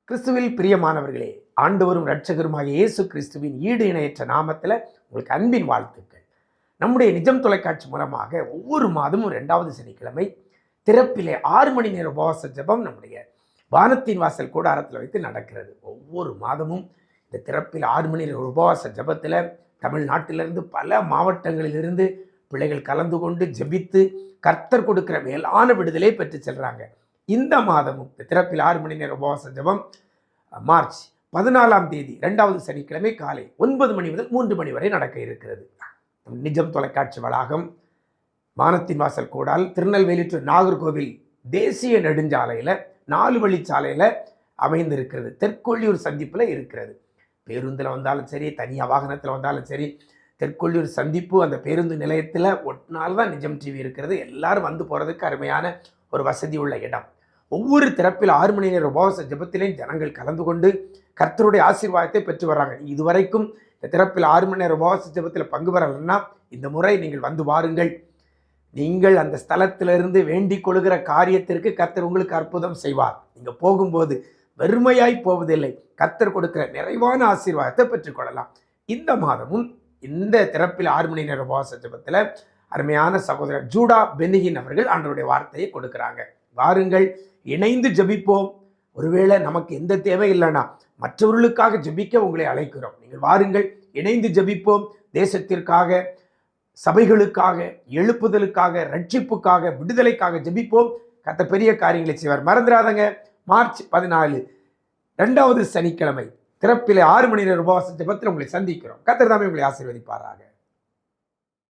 கிறிஸ்துவில் பிரியமானவர்களே, ஆண்டவரும் இரட்சகருமாகிய இயேசு கிறிஸ்துவின் ஈடு இணையற்ற நாமத்தில் உங்களுக்கு அன்பின் வாழ்த்துக்கள். நம்முடைய நிஜம் தொலைக்காட்சி மூலமாக ஒவ்வொரு மாதமும் 2வது சனிக்கிழமை திறப்பிலே 6 மணி நேர உபவாச ஜெபம் நம்முடைய வானத்தின் வாசல் கூடாரத்தில் வைத்து நடக்கிறது. ஒவ்வொரு மாதமும் இந்த திறப்பில் 6 மணி நேர உபவாச ஜெபத்தில் தமிழ்நாட்டிலிருந்து பல மாவட்டங்களிலிருந்து பிள்ளைகள் கலந்து கொண்டு ஜெபித்து கர்த்தர் கொடுக்கிற மேலான விடுதலை பெற்று செல்றாங்க. இந்த மாதமும் திறப்பில் 6 மணி நேர உபவாச ஜெபம் மார்ச் 14ஆம் தேதி 2வது சனிக்கிழமை காலை 9 மணி முதல் 3 மணி வரை நடக்க இருக்கிறது. நிஜம் தொலைக்காட்சி வளாகம், வானத்தின் வாசல் கூடால், திருநெல்வேலி டு நாகர்கோவில் தேசிய நெடுஞ்சாலையில் 4 வழிச்சாலையில் அமைந்திருக்கிறது. தெற்கொள்ளியூர் சந்திப்பில் இருக்கிறது. பேருந்தில் வந்தாலும் சரி, தனியாக வாகனத்தில் வந்தாலும் சரி, தெற்கொள்ளியூர் சந்திப்பு அந்த பேருந்து நிலையத்தில் ஒட்டினால்தான் நிஜம் டிவி இருக்கிறது. எல்லாரும் வந்து போகிறதுக்கு அருமையான ஒரு வசதி உள்ள இடம். ஒவ்வொரு திறப்பில் 6 மணி நேர உபவாச ஜெபத்திலையும் ஜனங்கள் கலந்து கொண்டு கர்த்தருடைய ஆசீர்வாதத்தை பெற்று வர்றாங்க. இதுவரைக்கும் இந்த திறப்பில் 6 மணி நேர உபவாச ஜெபத்தில் பங்கு பெறலைன்னா இந்த முறை நீங்கள் வந்து வாருங்கள். நீங்கள் அந்த ஸ்தலத்திலிருந்து வேண்டிக் கொள்கிற காரியத்திற்கு கர்த்தர் உங்களுக்கு அற்புதம் செய்வார். நீங்கள் போகும்போது வெறுமையாய் போவதில்லை, கர்த்தர் கொடுக்கிற நிறைவான ஆசீர்வாதத்தை பெற்றுக்கொள்ளலாம். இந்த மாதமும் இந்த திறப்பில் 6 மணி நேர உபவாச ஜெபத்தில் அருமையான சகோதரர் ஜூடா பெனிகின் அவர்கள் ஆண்டவருடைய வார்த்தையை கொடுக்குறாங்க. வாருங்கள், இணைந்து ஜெபிப்போம். ஒருவேளை நமக்கு எந்த தேவை இல்லைன்னா மற்றவர்களுக்காக ஜெபிக்க உங்களை அழைக்கிறோம். நீங்கள் வாருங்கள், இணைந்து ஜெபிப்போம். தேசத்திற்காக, சபைகளுக்காக, எழுப்புதலுக்காக, ரட்சிப்புக்காக, விடுதலைக்காக ஜெபிப்போம். கர்த்தர் பெரிய காரியங்களை செய்வார். மறந்துடாதங்க, மார்ச் 14 2வது சனிக்கிழமை திறப்பிலே 6 மணி நேர உபவாச ஜெபத்தில் உங்களை சந்திக்கிறோம். கர்த்தர் தாமே உங்களை ஆசீர்வதிப்பாராக.